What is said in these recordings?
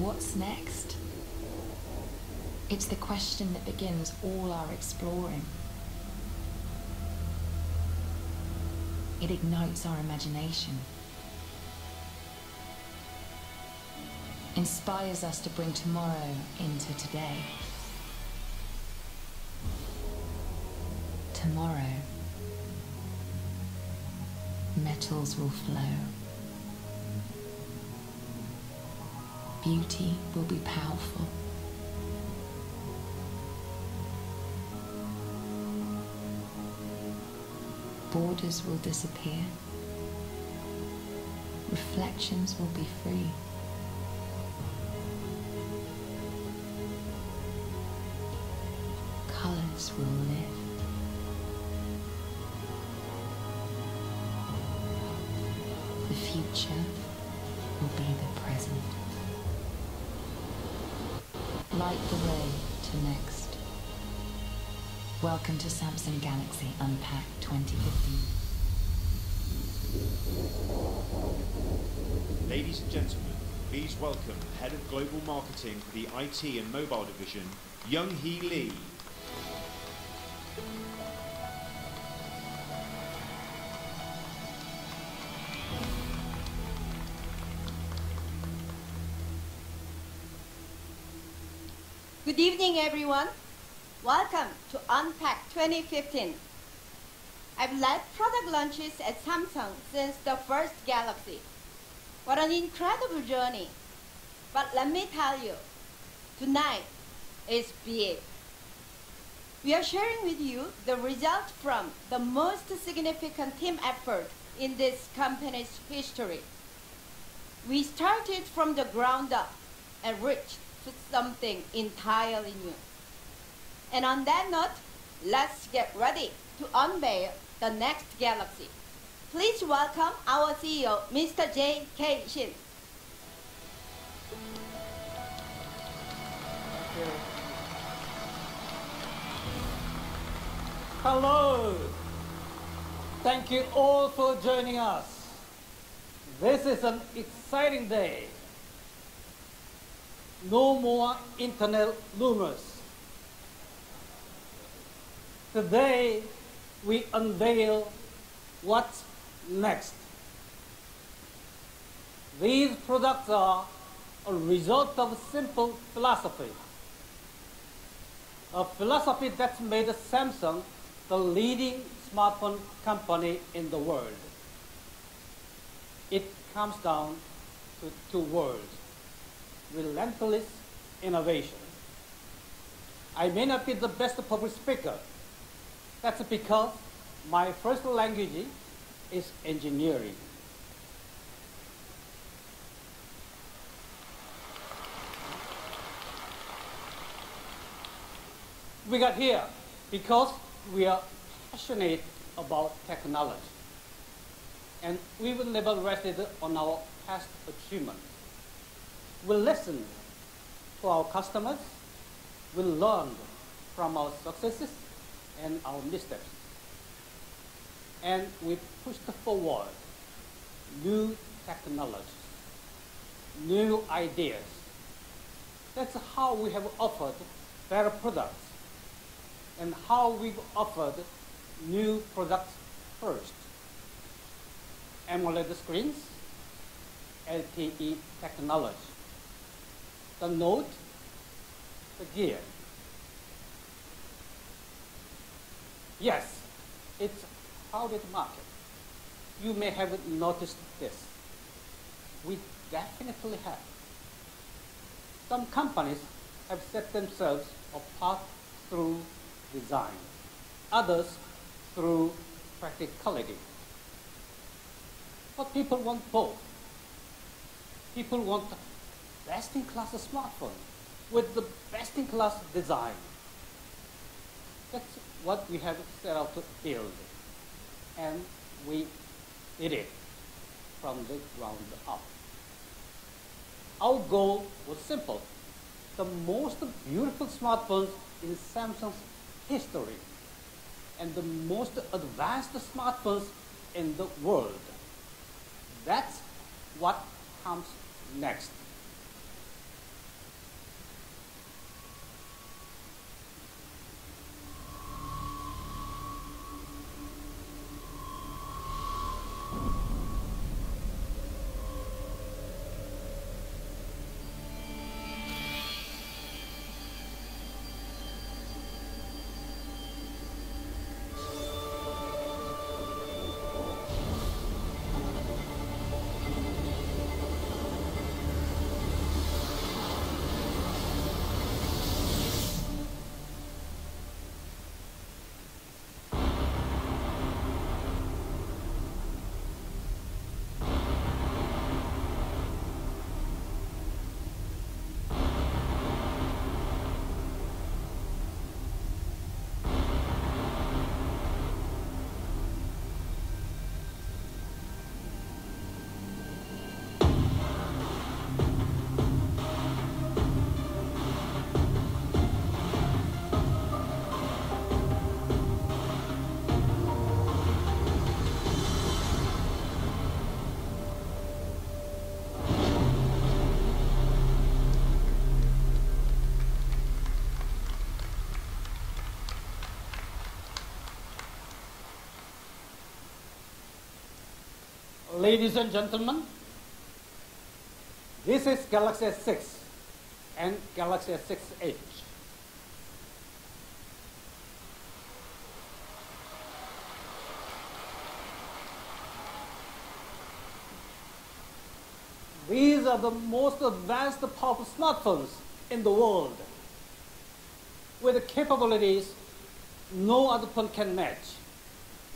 What's next? It's the question that begins all our exploring. It ignites our imagination, inspires us to bring tomorrow into today. Tomorrow, metals will flow. Beauty will be powerful. Borders will disappear. Reflections will be free. Colors will live. The future will be the present. Light the way to next. Welcome to Samsung Galaxy Unpacked 2015. Ladies and gentlemen, please welcome Head of Global Marketing for the IT and Mobile Division, Young-hee Lee. Good evening, everyone. Welcome to Unpacked 2015. I've led product launches at Samsung since the first Galaxy. What an incredible journey. But let me tell you, tonight is big. We are sharing with you the result from the most significant team effort in this company's history. We started from the ground up and reached to something entirely new. And on that note, let's get ready to unveil the next Galaxy. Please welcome our CEO, Mr. J.K. Shin. Thank you. Hello. Thank you all for joining us. This is an exciting day. No more internet rumors. Today, we unveil what's next. These products are a result of a simple philosophy. A philosophy that's made Samsung the leading smartphone company in the world. It comes down to two words: relentless innovation. I may not be the best public speaker. That's because my first language is engineering. We got here because we are passionate about technology, and we will never rest on our past achievements. We listen to our customers, we learn from our successes and our missteps, and we push forward new technologies, new ideas. That's how we have offered better products and how we've offered new products first. Amoled screens, LTE technology, the Note, the Gear. Yes, it's a crowded market. You may have noticed this. We definitely have. Some companies have set themselves apart through design, others through practicality. But people want both. People want best-in-class smartphone with the best-in-class design. That's what we have set out to build, and we did it from the ground up. Our goal was simple: the most beautiful smartphones in Samsung's history and the most advanced smartphones in the world. That's what comes next. Ladies and gentlemen, this is Galaxy S6 and Galaxy S6 Edge. These are the most advanced powerful smartphones in the world, with capabilities no other phone can match.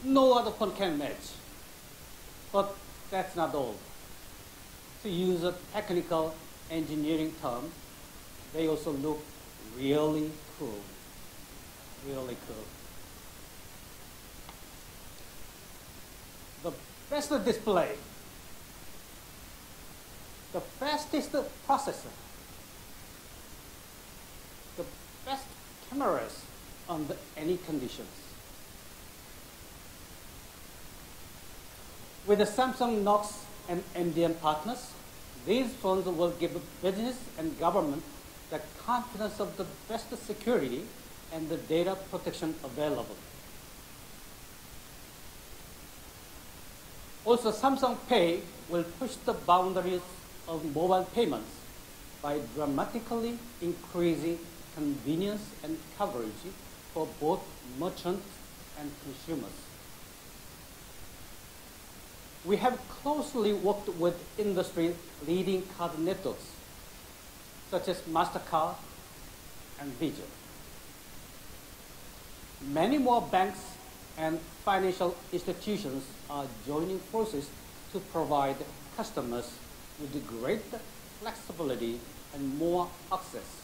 No other phone can match. But that's not all. To use a technical engineering term, they also look really cool. Really cool. The best display, the fastest processor, the best cameras under any conditions. With the Samsung Knox and MDM partners, these phones will give business and government the confidence of the best security and the data protection available. Also, Samsung Pay will push the boundaries of mobile payments by dramatically increasing convenience and coverage for both merchants and consumers. We have closely worked with industry-leading card networks, such as MasterCard and Visa. Many more banks and financial institutions are joining forces to provide customers with greater flexibility and more access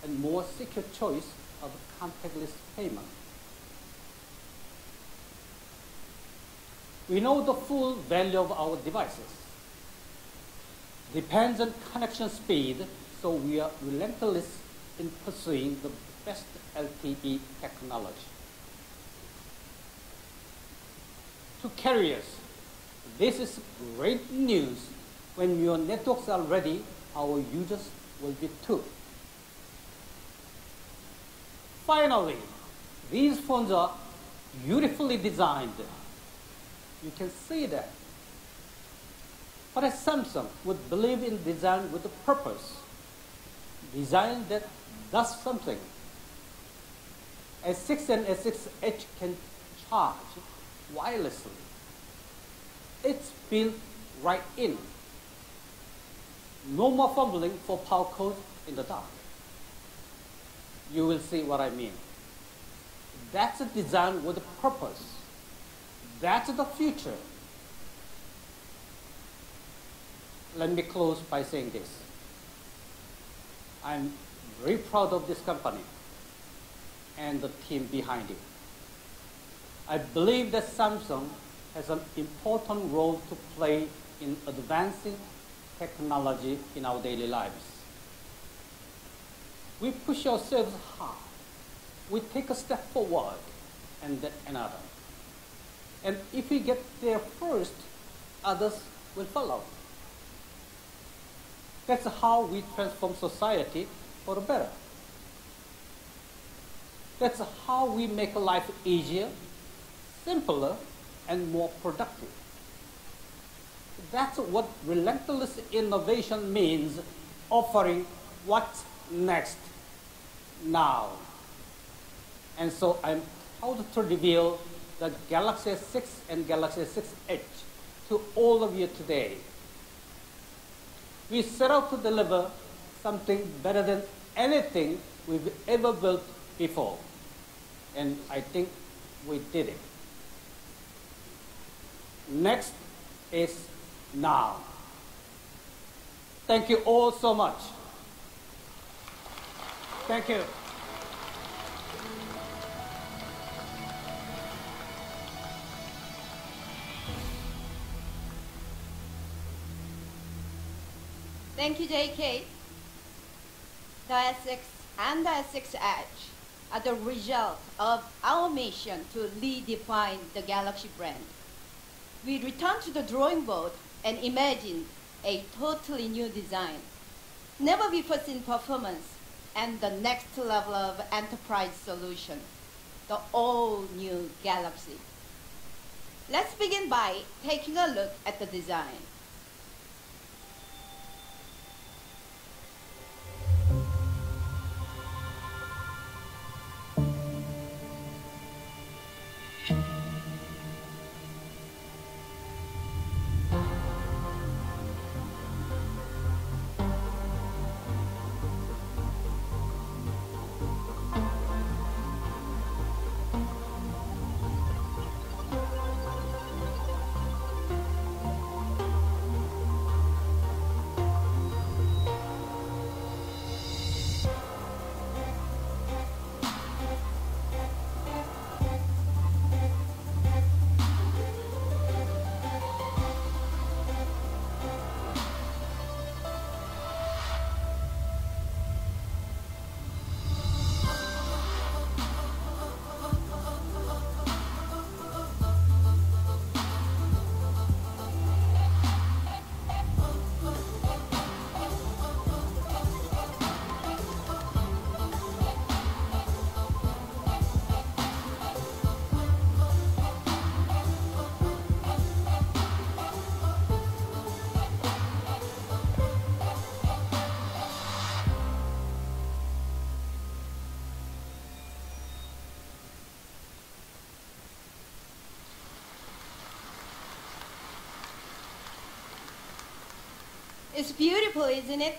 and more secure choice of contactless payment. We know the full value of our devices. Depends on connection speed, so we are relentless in pursuing the best LTE technology. To carriers, this is great news. When your networks are ready, our users will be too. Finally, these phones are beautifully designed. You can see that. But as Samsung would believe in design with a purpose, design that does something. S6 and S6 Edge can charge wirelessly. It's built right in. No more fumbling for power codes in the dark. You will see what I mean. That's a design with a purpose. That's the future. Let me close by saying this. I'm very proud of this company and the team behind it. I believe that Samsung has an important role to play in advancing technology in our daily lives. We push ourselves hard. We take a step forward and then another. And if we get there first, others will follow. That's how we transform society for the better. That's how we make life easier, simpler, and more productive. That's what relentless innovation means, offering what's next now. And so I'm proud to reveal the Galaxy S6 and Galaxy S6 Edge to all of you today. We set out to deliver something better than anything we've ever built before. And I think we did it. Next is now. Thank you all so much. Thank you. Thank you, JK. The S6 and the S6 Edge are the result of our mission to redefine the Galaxy brand. We returned to the drawing board and imagined a totally new design, never before seen performance, and the next level of enterprise solution, the all-new Galaxy. Let's begin by taking a look at the design. It's beautiful, isn't it?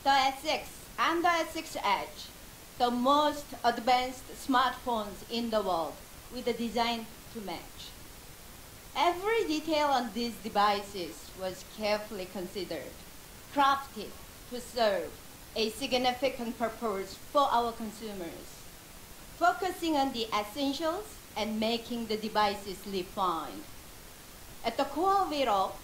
The S6 and the S6 Edge, the most advanced smartphones in the world, with a design to match. Every detail on these devices was carefully considered, crafted to serve a significant purpose for our consumers, focusing on the essentials and making the devices refined, At the core of it all,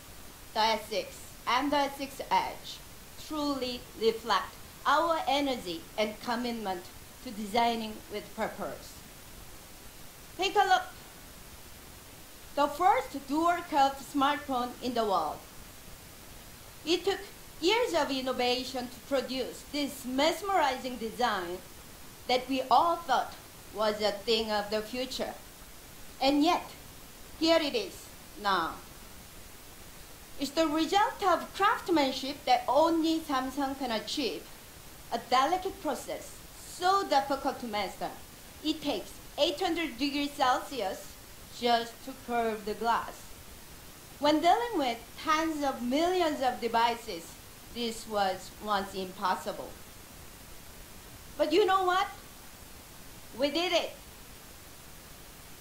the S6 and the S6 Edge truly reflect our energy and commitment to designing with purpose. Take a look. The first dual-curved smartphone in the world. It took years of innovation to produce this mesmerizing design that we all thought was a thing of the future. And yet, here it is now. It's the result of craftsmanship that only Samsung can achieve, a delicate process so difficult to master. It takes 800 degrees Celsius just to curve the glass. When dealing with tens of millions of devices, this was once impossible. But you know what? We did it.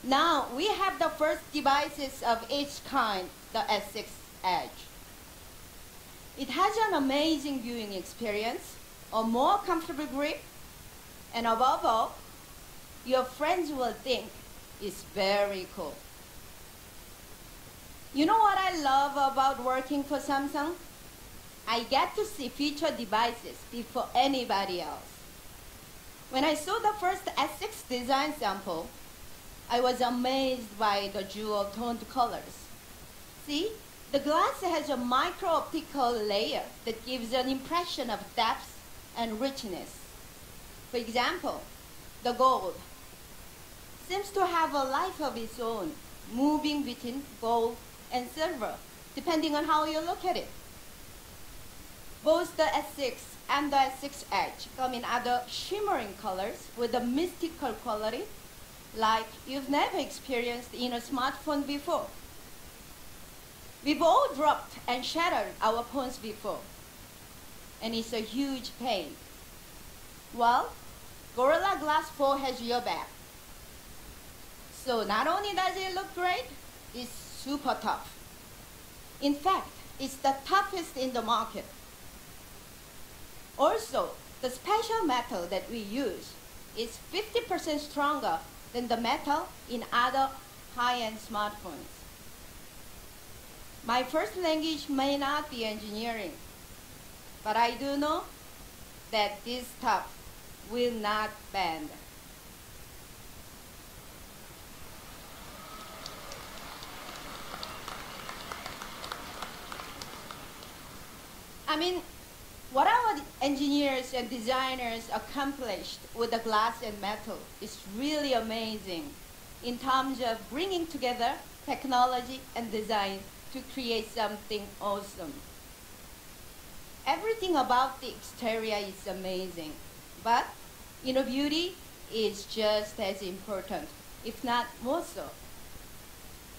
Now we have the first devices of its kind, the S6 Edge. It has an amazing viewing experience, a more comfortable grip, and above all, your friends will think it's very cool. You know what I love about working for Samsung? I get to see future devices before anybody else. When I saw the first S6 design sample, I was amazed by the jewel-toned colors. See, the glass has a micro-optical layer that gives an impression of depth and richness. For example, the gold seems to have a life of its own, moving between gold and silver, depending on how you look at it. Both the S6 and the S6 Edge come in other shimmering colors with a mystical quality like you've never experienced in a smartphone before. We've all dropped and shattered our phones before, and it's a huge pain. Well, Gorilla Glass 4 has your back. So not only does it look great, it's super tough. In fact, it's the toughest in the market. Also, the special metal that we use is 50% stronger than the metal in other high-end smartphones. My first language may not be engineering, but I do know that this stuff will not bend. I mean, what our engineers and designers accomplished with the glass and metal is really amazing in terms of bringing together technology and design to create something awesome. Everything about the exterior is amazing, but beauty is just as important, if not more so.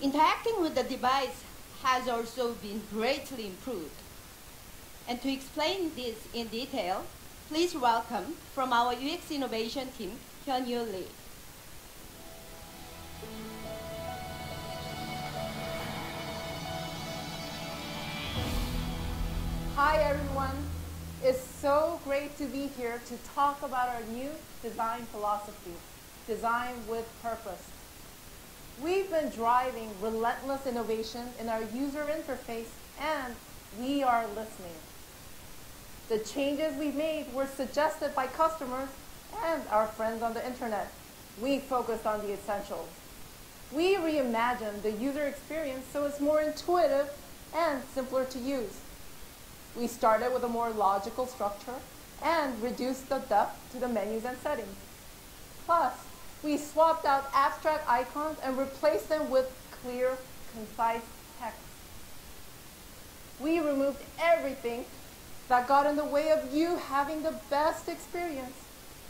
Interacting with the device has also been greatly improved. And to explain this in detail, please welcome from our UX innovation team, Hyun-Yu Lee. Hi everyone. It's so great to be here to talk about our new design philosophy, design with purpose. We've been driving relentless innovation in our user interface, and we are listening. The changes we made were suggested by customers and our friends on the internet. We focused on the essentials. We reimagined the user experience so it's more intuitive and simpler to use. We started with a more logical structure and reduced the depth to the menus and settings. Plus, we swapped out abstract icons and replaced them with clear, concise text. We removed everything that got in the way of you having the best experience.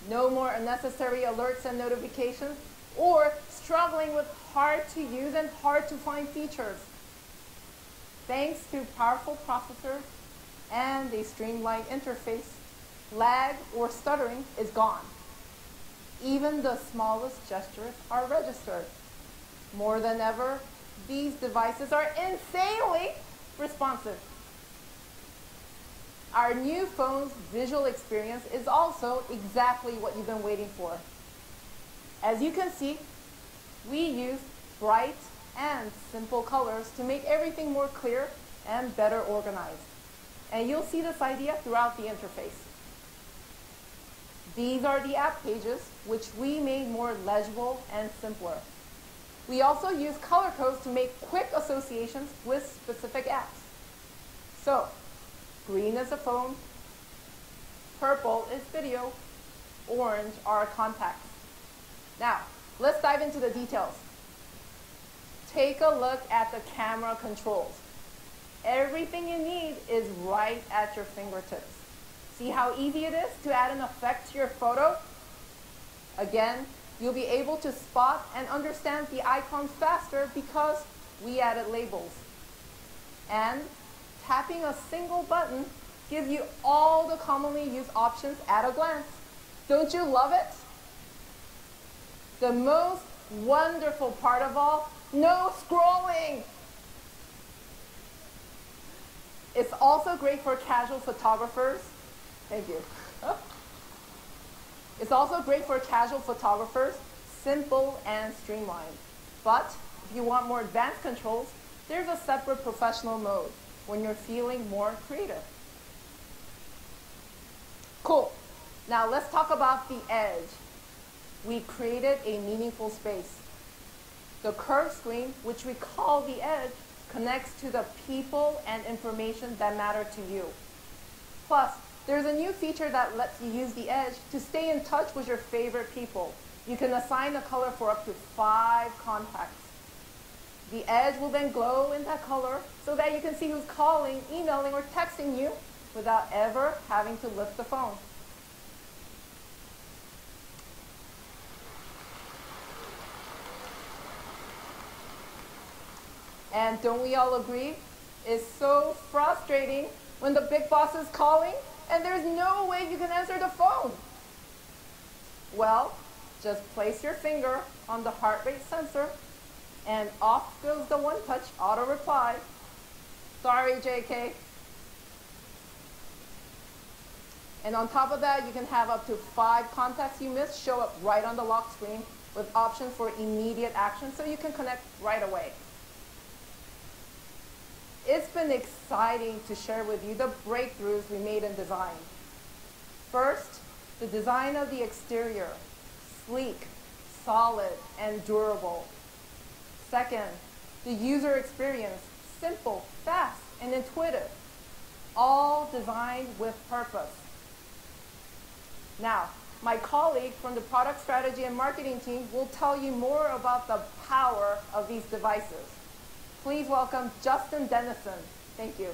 No more unnecessary alerts and notifications or struggling with hard to use and hard to find features. Thanks to powerful processors and a streamlined interface, lag or stuttering is gone. Even the smallest gestures are registered. More than ever, these devices are insanely responsive. Our new phone's visual experience is also exactly what you've been waiting for. As you can see, we use bright, and simple colors to make everything more clear and better organized. And you'll see this idea throughout the interface. These are the app pages, which we made more legible and simpler. We also use color codes to make quick associations with specific apps. So, green is a phone, purple is video, orange are contacts. Now, let's dive into the details. Take a look at the camera controls. Everything you need is right at your fingertips. See how easy it is to add an effect to your photo? Again, you'll be able to spot and understand the icons faster because we added labels. And tapping a single button gives you all the commonly used options at a glance. Don't you love it? The most wonderful part of all, no scrolling. It's also great for casual photographers. Thank you. It's also great for casual photographers, simple and streamlined. But if you want more advanced controls, there's a separate professional mode when you're feeling more creative. Cool. Now let's talk about the edge. We created a meaningful space. The curved screen, which we call the edge, connects to the people and information that matter to you. Plus, there's a new feature that lets you use the edge to stay in touch with your favorite people. You can assign a color for up to 5 contacts. The edge will then glow in that color so that you can see who's calling, emailing, or texting you without ever having to lift the phone. And don't we all agree? It's so frustrating when the big boss is calling and there's no way you can answer the phone. Well, just place your finger on the heart rate sensor and off goes the one-touch auto reply. Sorry, JK. And on top of that, you can have up to 5 contacts you missed show up right on the lock screen with options for immediate action so you can connect right away. It's been exciting to share with you the breakthroughs we made in design. First, the design of the exterior, sleek, solid, and durable. Second, the user experience, simple, fast, and intuitive, all designed with purpose. Now, my colleague from the product strategy and marketing team will tell you more about the power of these devices. Please welcome Justin Dennison. Thank you.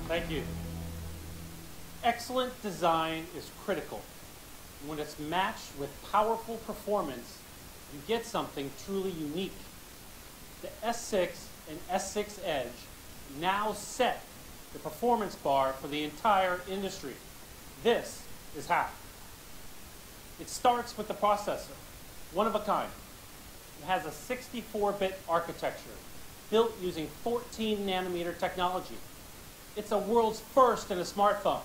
Thank you. Excellent design is critical. When it's matched with powerful performance, you get something truly unique. The S6 and S6 Edge now set the performance bar for the entire industry. This is how. It starts with the processor, one of a kind. It has a 64-bit architecture built using 14-nanometer technology. It's a world's first in a smartphone.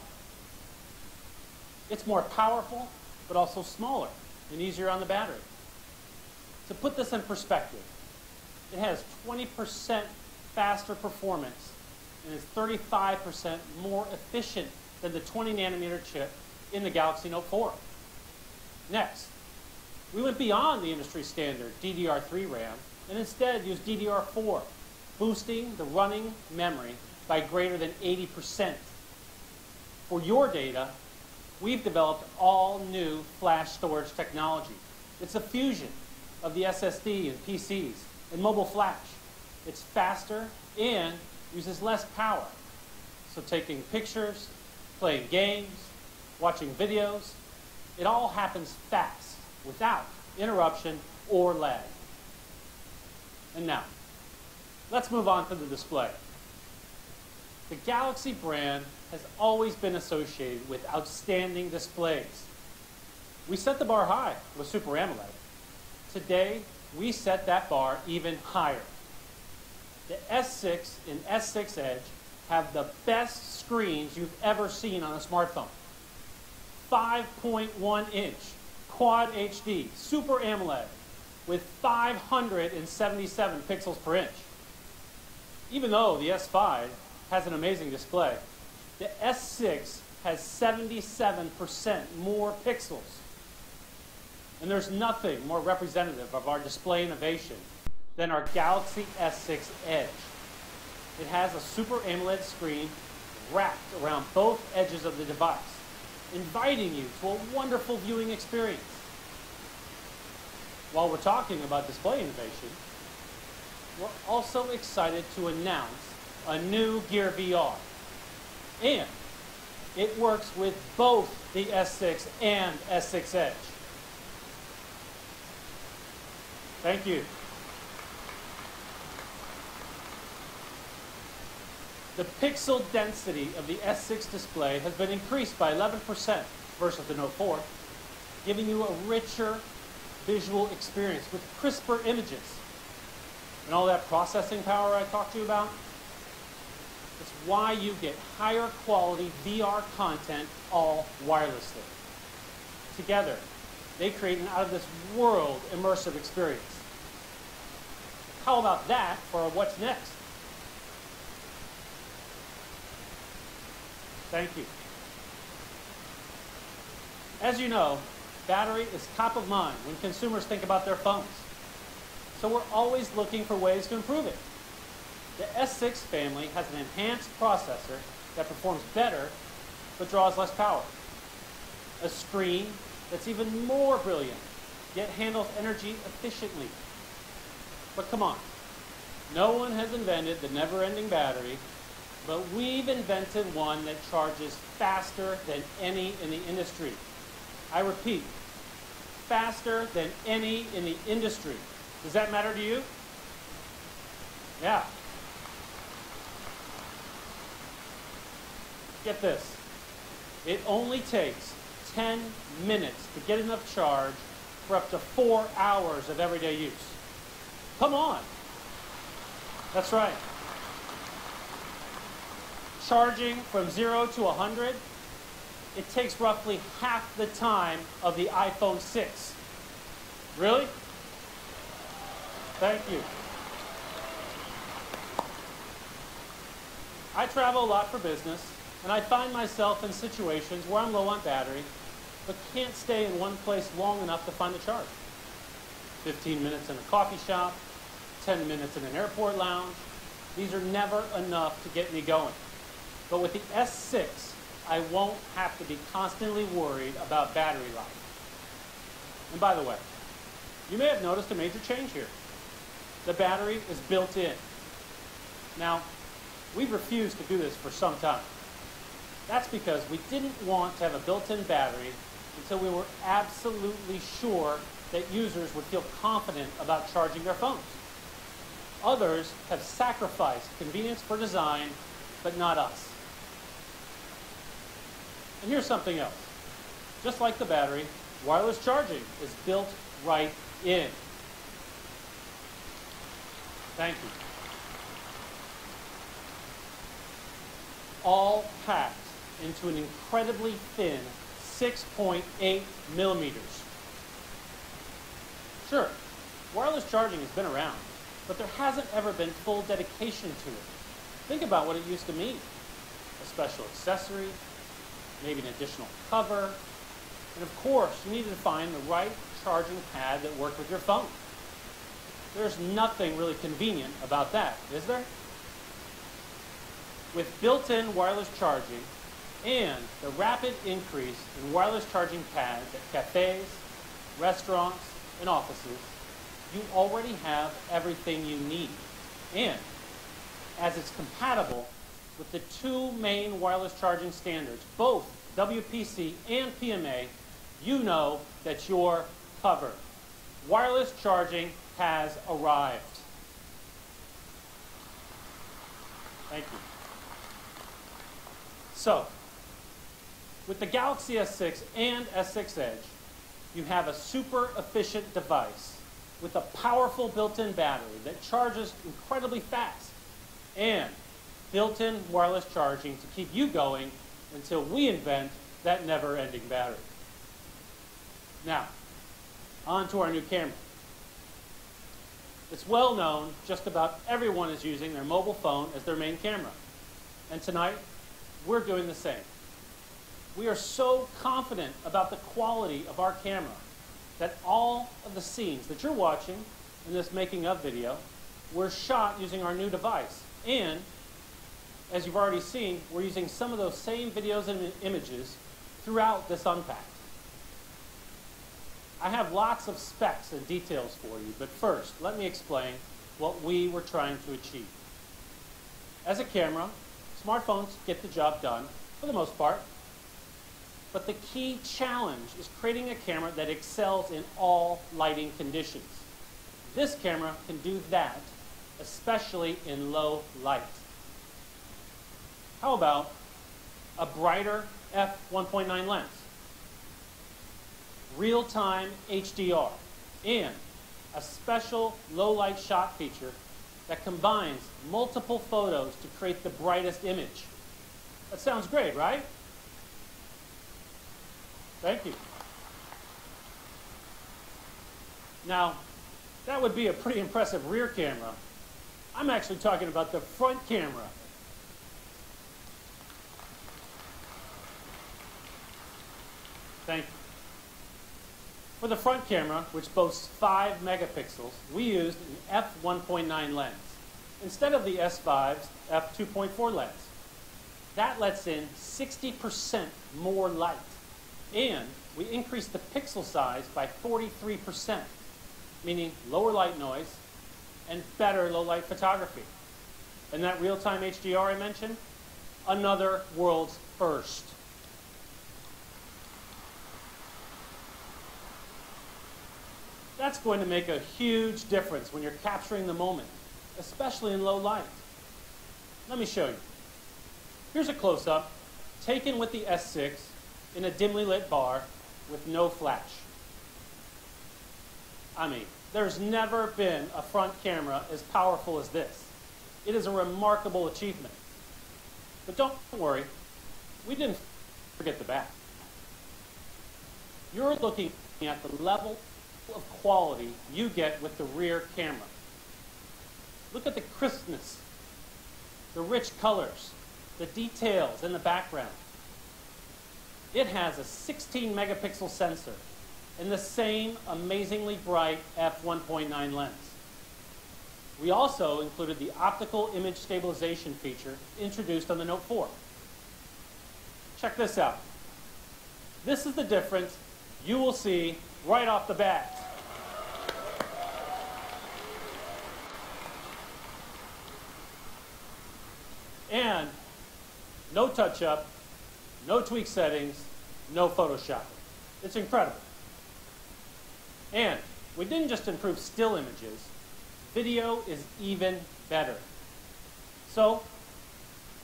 It's more powerful, but also smaller and easier on the battery. To put this in perspective, it has 20% faster performance and is 35% more efficient than the 20-nanometer chip in the Galaxy Note 4. Next, we went beyond the industry standard DDR3 RAM and instead used DDR4, boosting the running memory by greater than 80%. For your data, we've developed all new flash storage technology. It's a fusion of the SSD and PCs and mobile flash. It's faster and uses less power. So taking pictures, playing games, watching videos, it all happens fast, without interruption or lag. And now, let's move on to the display. The Galaxy brand has always been associated with outstanding displays. We set the bar high with Super AMOLED. Today, we set that bar even higher. The S6 and S6 Edge have the best screens you've ever seen on a smartphone. 5.1-inch Quad HD Super AMOLED with 577 pixels per inch. Even though the S5 has an amazing display, the S6 has 77% more pixels. And there's nothing more representative of our display innovation than our Galaxy S6 Edge. It has a Super AMOLED screen wrapped around both edges of the device, inviting you to a wonderful viewing experience. While we're talking about display innovation, we're also excited to announce a new Gear VR. And it works with both the S6 and S6 Edge. Thank you. The pixel density of the S6 display has been increased by 11% versus the Note 4, giving you a richer visual experience with crisper images. And all that processing power I talked to you about, it's why you get higher quality VR content all wirelessly. Together, they create an out-of-this-world immersive experience. How about that for what's next? Thank you. As you know, battery is top of mind when consumers think about their phones. So we're always looking for ways to improve it. The S6 family has an enhanced processor that performs better but draws less power. A screen that's even more brilliant, yet handles energy efficiently. But come on, no one has invented the never-ending battery, but we've invented one that charges faster than any in the industry. I repeat, faster than any in the industry. Does that matter to you? Yeah. Get this. It only takes 10 minutes to get enough charge for up to 4 hours of everyday use. Come on. That's right. Charging from 0 to 100, it takes roughly half the time of the iPhone 6. Really? Thank you. I travel a lot for business, and I find myself in situations where I'm low on battery, but can't stay in one place long enough to find a charge. 15 minutes in a coffee shop, 10 minutes in an airport lounge. These are never enough to get me going. But with the S6, I won't have to be constantly worried about battery life. And by the way, you may have noticed a major change here. The battery is built in. Now, we've refused to do this for some time. That's because we didn't want to have a built-in battery until we were absolutely sure that users would feel confident about charging their phones. Others have sacrificed convenience for design, but not us. And here's something else. Just like the battery, wireless charging is built right in. Thank you. All packed into an incredibly thin 6.8 millimeters. Sure, wireless charging has been around, but there hasn't ever been full dedication to it. Think about what it used to mean. A special accessory, maybe an additional cover, and of course, you needed to find the right charging pad that worked with your phone. There's nothing really convenient about that, is there? With built-in wireless charging and the rapid increase in wireless charging pads at cafes, restaurants, and offices, you already have everything you need. And as it's compatible with the two main wireless charging standards, both WPC and PMA, you know that you're covered. Wireless charging has arrived. Thank you. So, with the Galaxy S6 and S6 Edge, you have a super efficient device with a powerful built-in battery that charges incredibly fast and built-in wireless charging to keep you going until we invent that never-ending battery. Now, on to our new camera. It's well known just about everyone is using their mobile phone as their main camera. And tonight, we're doing the same. We are so confident about the quality of our camera that all of the scenes that you're watching in this making of video were shot using our new device. And, as you've already seen, we're using some of those same videos and images throughout this Unpacked. I have lots of specs and details for you, but first, let me explain what we were trying to achieve. As a camera, smartphones get the job done, for the most part, but the key challenge is creating a camera that excels in all lighting conditions. This camera can do that, especially in low light. How about a brighter f1.9 lens, real-time HDR, and a special low-light shot feature that combines multiple photos to create the brightest image? That sounds great, right? Thank you. Now, that would be a pretty impressive rear camera. I'm actually talking about the front camera. Thank you. For the front camera, which boasts 5 megapixels, we used an f1.9 lens instead of the S5's f2.4 lens. That lets in 60% more light. And we increased the pixel size by 43%, meaning lower light noise and better low-light photography. And that real-time HDR I mentioned, another world's first. That's going to make a huge difference when you're capturing the moment, especially in low light. Let me show you. Here's a close-up taken with the S6 in a dimly lit bar with no flash. I mean, there's never been a front camera as powerful as this. It is a remarkable achievement. But don't worry, we didn't forget the back. You're looking at the level of quality you get with the rear camera. Look at the crispness, the rich colors, the details in the background. It has a 16 megapixel sensor and the same amazingly bright f1.9 lens. We also included the optical image stabilization feature introduced on the Note 4. Check this out. This is the difference you will see right off the bat. And no touch-up, no tweak settings, no Photoshop. It's incredible. And we didn't just improve still images. Video is even better. So,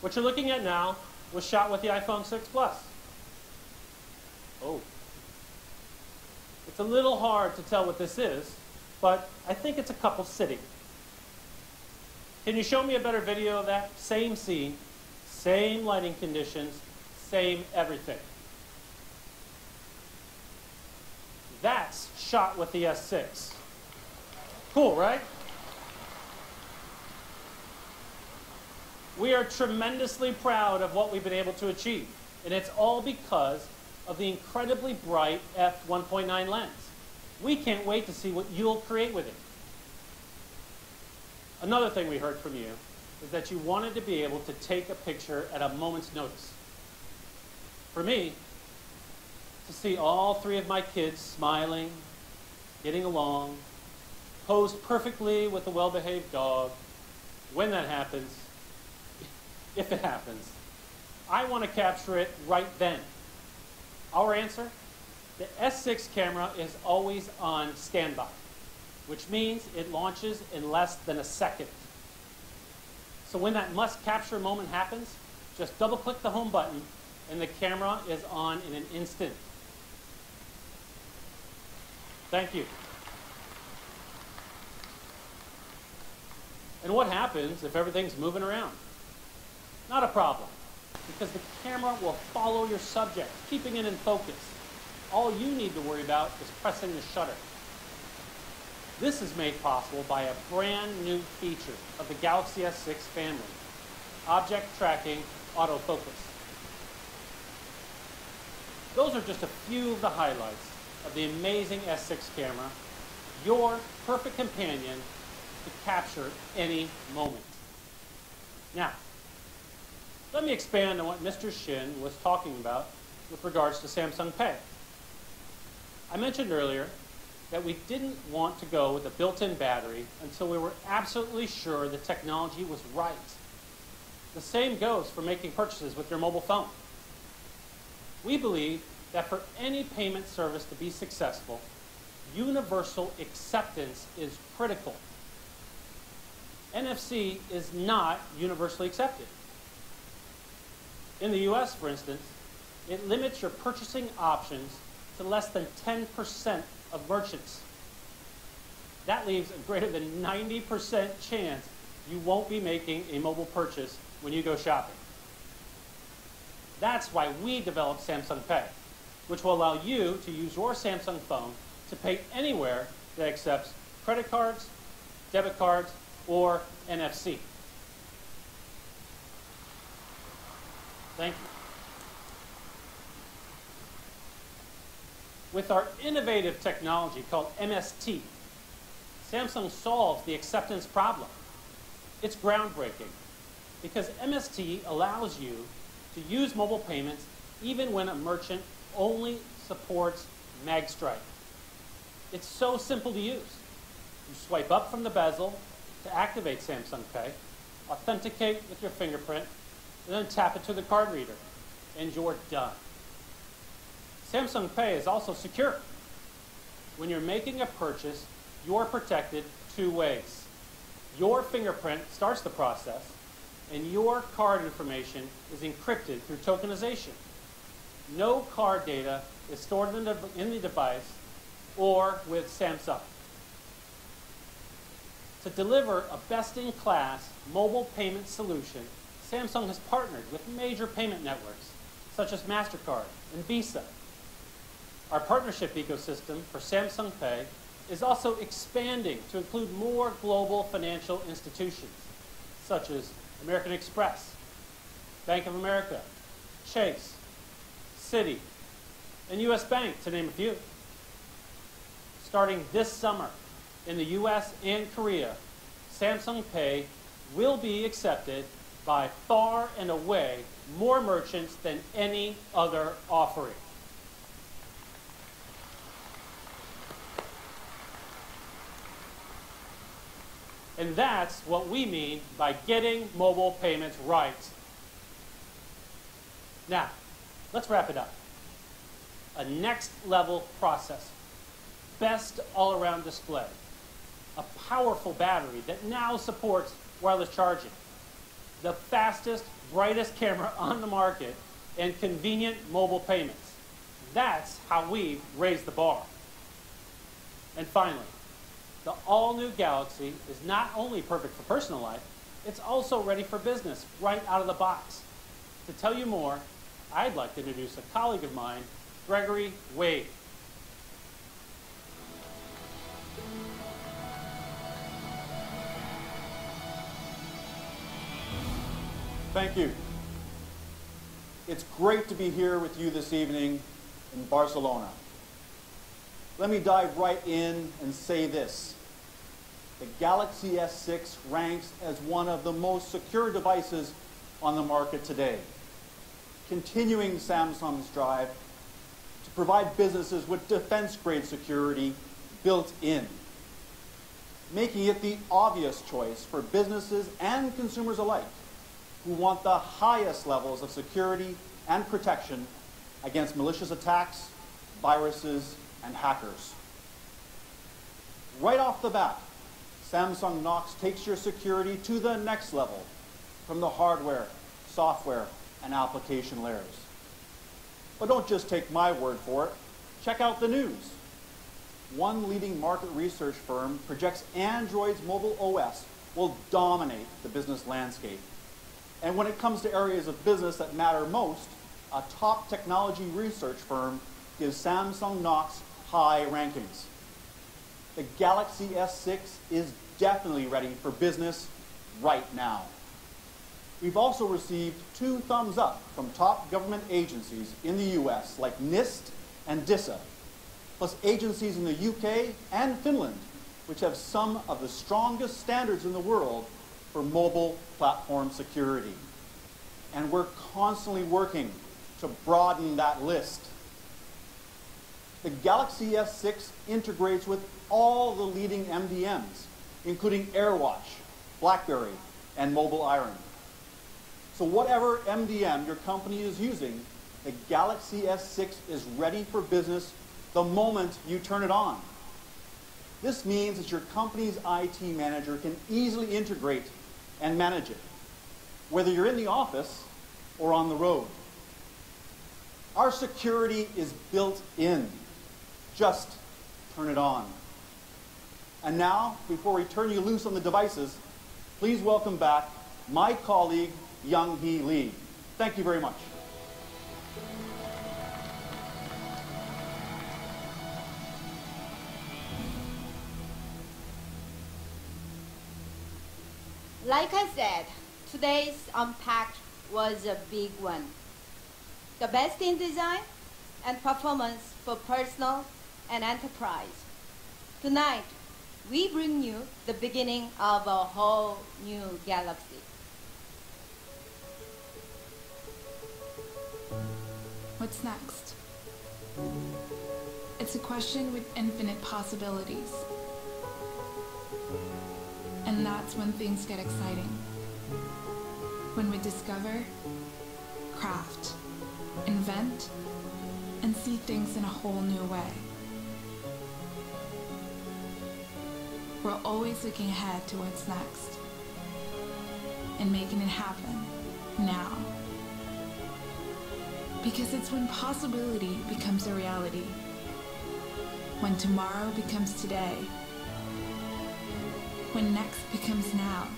what you're looking at now was shot with the iPhone 6 Plus. Oh. It's a little hard to tell what this is, but I think it's a couple sitting. Can you show me a better video of that? Same scene, same lighting conditions, same everything. That's shot with the S6. Cool, right? We are tremendously proud of what we've been able to achieve, and it's all because of the incredibly bright f1.9 lens. We can't wait to see what you'll create with it. Another thing we heard from you is that you wanted to be able to take a picture at a moment's notice. For me, to see all 3 of my kids smiling, getting along, posed perfectly with a well-behaved dog, when that happens, if it happens, I want to capture it right then. Our answer? The S6 camera is always on standby, which means it launches in less than a second. So when that must-capture moment happens, just double-click the home button, and the camera is on in an instant. Thank you. And what happens if everything's moving around? Not a problem. because the camera will follow your subject, keeping it in focus. All you need to worry about is pressing the shutter. This is made possible by a brand new feature of the Galaxy S6 family, Object Tracking Autofocus. Those are just a few of the highlights of the amazing S6 camera, your perfect companion to capture any moment. Now, let me expand on what Mr. Shin was talking about with regards to Samsung Pay. I mentioned earlier that we didn't want to go with a built-in battery until we were absolutely sure the technology was right. The same goes for making purchases with your mobile phone. We believe that for any payment service to be successful, universal acceptance is critical. NFC is not universally accepted. In the US, for instance, it limits your purchasing options to less than 10% of merchants. That leaves a greater than 90% chance you won't be making a mobile purchase when you go shopping. That's why we developed Samsung Pay, which will allow you to use your Samsung phone to pay anywhere that accepts credit cards, debit cards, or NFC. Thank you. With our innovative technology called MST, Samsung solves the acceptance problem. It's groundbreaking because MST allows you to use mobile payments even when a merchant only supports magstripe. It's so simple to use. You swipe up from the bezel to activate Samsung Pay, authenticate with your fingerprint, and then tap it to the card reader, and you're done. Samsung Pay is also secure. When you're making a purchase, you're protected two ways. Your fingerprint starts the process, and your card information is encrypted through tokenization. No card data is stored in the device or with Samsung. To deliver a best-in-class mobile payment solution, Samsung has partnered with major payment networks such as MasterCard and Visa. Our partnership ecosystem for Samsung Pay is also expanding to include more global financial institutions such as American Express, Bank of America, Chase, Citi, and US Bank, to name a few. Starting this summer in the US and Korea, Samsung Pay will be accepted by far and away more merchants than any other offering. And that's what we mean by getting mobile payments right. Now, let's wrap it up. A next level processor, best all-around display, a powerful battery that now supports wireless charging, the fastest, brightest camera on the market, and convenient mobile payments. That's how we've raised the bar. And finally, the all-new Galaxy is not only perfect for personal life, it's also ready for business right out of the box. To tell you more, I'd like to introduce a colleague of mine, Gregory Wade. Thank you. It's great to be here with you this evening in Barcelona. Let me dive right in and say this. The Galaxy S6 ranks as one of the most secure devices on the market today, continuing Samsung's drive to provide businesses with defense-grade security built in, making it the obvious choice for businesses and consumers alike who want the highest levels of security and protection against malicious attacks, viruses, and hackers. Right off the bat, Samsung Knox takes your security to the next level from the hardware, software, and application layers. But don't just take my word for it. Check out the news. One leading market research firm projects Android's mobile OS will dominate the business landscape, And when it comes to areas of business that matter most, a top technology research firm gives Samsung Knox high rankings. The Galaxy S6 is definitely ready for business right now. We've also received 2 thumbs up from top government agencies in the US like NIST and DISA, plus agencies in the UK and Finland, which have some of the strongest standards in the world for mobile platform security. And we're constantly working to broaden that list. The Galaxy S6 integrates with all the leading MDMs, including AirWatch, BlackBerry, and Mobile Iron. So whatever MDM your company is using, the Galaxy S6 is ready for business the moment you turn it on. This means that your company's IT manager can easily integrate and manage it, whether you're in the office or on the road. Our security is built in. Just turn it on. And now, before we turn you loose on the devices, please welcome back my colleague, Young-hee Lee. Thank you very much. Like I said, today's Unpacked was a big one. The best in design and performance for personal and enterprise. Tonight, we bring you the beginning of a whole new galaxy. What's next? It's a question with infinite possibilities. And that's when things get exciting. When we discover, craft, invent, and see things in a whole new way. We're always looking ahead to what's next and making it happen now. Because it's when possibility becomes a reality, when tomorrow becomes today, when next becomes now,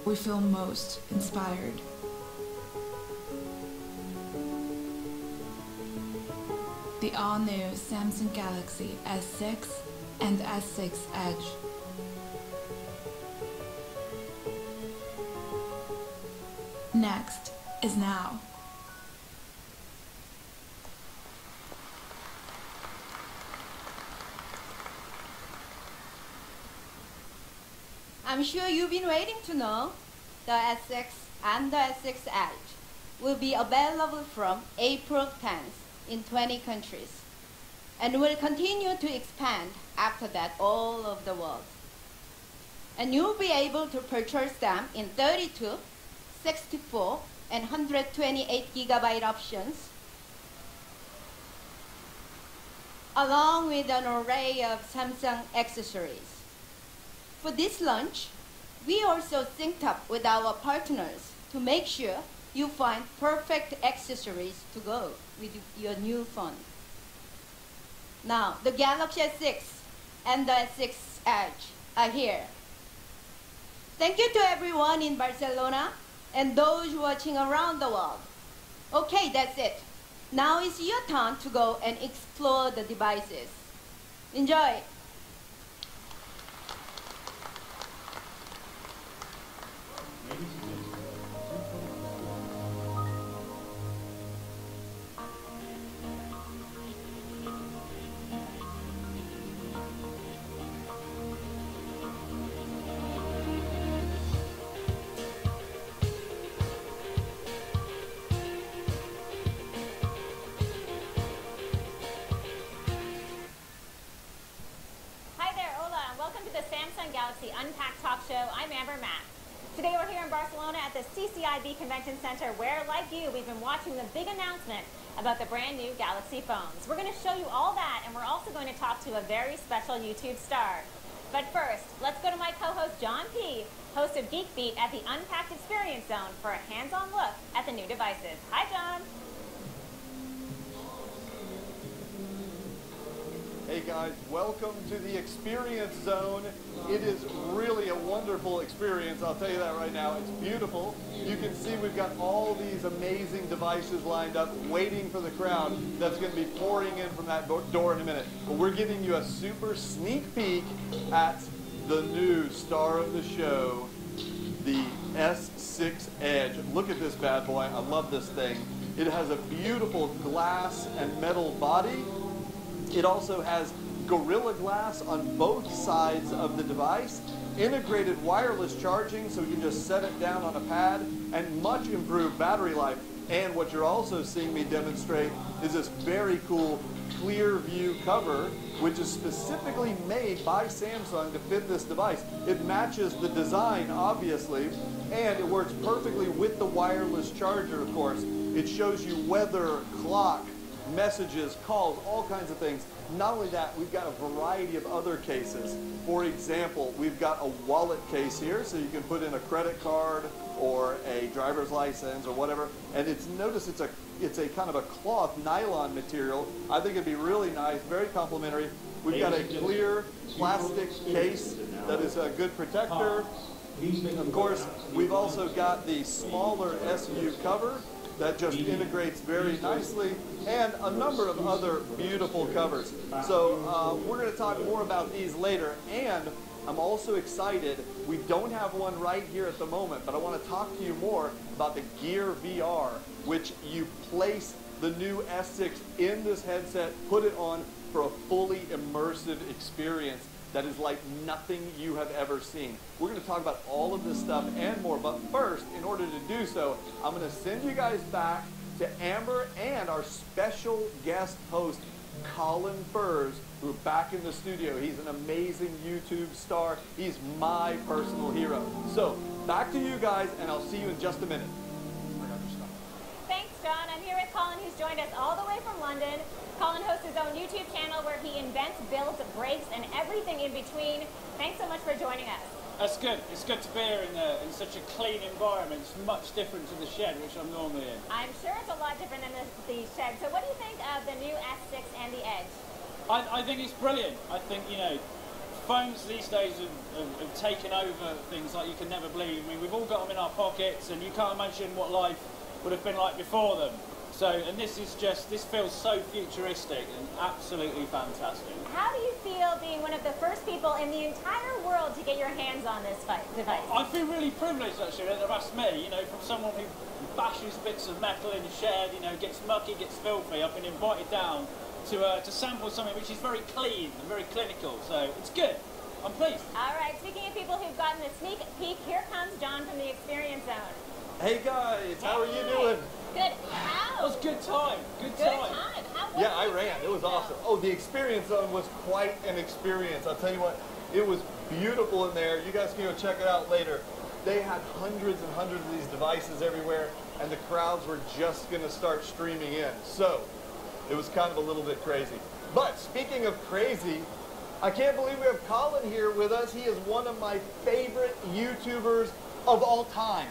we feel most inspired. The all-new Samsung Galaxy S6 and S6 Edge. Next is now. I'm sure you've been waiting to know the S6 and the S6 Edge will be available from April 10th in 20 countries and will continue to expand after that all over the world. And you'll be able to purchase them in 32, 64, and 128 gigabyte options, along with an array of Samsung accessories. For this launch, we also synced up with our partners to make sure you find perfect accessories to go with your new phone. Now, the Galaxy S6 and the S6 Edge are here. Thank you to everyone in Barcelona and those watching around the world. Okay, that's it. Now it's your turn to go and explore the devices. Enjoy. Galaxy Unpacked talk show. I'm Amber Matt. Today we're here in Barcelona at the CCIB Convention Center where, like you, we've been watching the big announcement about the brand new Galaxy phones. We're going to show you all that, and we're also going to talk to a very special YouTube star. But first, let's go to my co-host John P., host of Geek Beat at the Unpacked Experience Zone for a hands-on look at the new devices. Hi, John. Hey Hey guys, welcome to the Experience Zone. It is really a wonderful experience, I'll tell you that right now. It's beautiful. You can see we've got all these amazing devices lined up waiting for the crowd that's going to be pouring in from that door in a minute. But we're giving you a super sneak peek at the new star of the show, the S6 Edge. Look at this bad boy. I love this thing. It has a beautiful glass and metal body. It also has Gorilla Glass on both sides of the device, integrated wireless charging so you can just set it down on a pad, and much improved battery life. And what you're also seeing me demonstrate is this very cool clear view cover, which is specifically made by Samsung to fit this device. It matches the design, obviously, and it works perfectly with the wireless charger, of course. It shows you weather, clock, messages, calls, all kinds of things. Not only that, we've got a variety of other cases. For example, we've got a wallet case here, so you can put in a credit card or a driver's license or whatever. And notice it's a kind of a cloth nylon material. I think it'd be really nice, very complimentary. We've got a clear plastic case that is a good protector. Of course, we've also got the smaller SU cover that just integrates very nicely, and a number of other beautiful covers. So we're going to talk more about these later, and I'm also excited. We don't have one right here at the moment, but I want to talk to you more about the Gear VR, which you place the new S6 in this headset, put it on for a fully immersive experience that is like nothing you have ever seen. We're going to talk about all of this stuff and more, but first, in order to do so, I'm going to send you guys back to Amber and our special guest host, Colin Furs, who are back in the studio. He's an amazing YouTube star. He's my personal hero. So, back to you guys, and I'll see you in just a minute. Thanks, John. I'm here with Colin, who's joined us all the way from London. Colin hosts his own YouTube channel where he invents, builds, breaks, and everything in between. Thanks so much for joining us. That's good. It's good to be here in such a clean environment. It's much different to the shed, which I'm normally in. I'm sure it's a lot different than the shed. So what do you think of the new S6 and the Edge? I think it's brilliant. I think, phones these days have taken over things like you can never believe. I mean, we've all got them in our pockets, and you can't imagine what life would have been like before them. So, and this feels so futuristic and absolutely fantastic. How do you feel being one of the first people in the entire world to get your hands on this device? I feel really privileged, actually, that they've asked me, from someone who bashes bits of metal in the shed, gets mucky, gets filthy. I've been invited down to sample something which is very clean and very clinical, so it's good. I'm pleased. All right, speaking of people who've gotten a sneak peek, here comes John from the Experience Zone. Hey guys, how are you doing? Good. How? It was a good time. Good time. How was I ran. It was awesome. Oh, the Experience Zone was quite an experience. I'll tell you what, it was beautiful in there. You guys can go check it out later. They had hundreds and hundreds of these devices everywhere, and the crowds were just going to start streaming in. So, it was kind of a little bit crazy. But speaking of crazy, I can't believe we have Colin here with us. He is one of my favorite YouTubers of all time.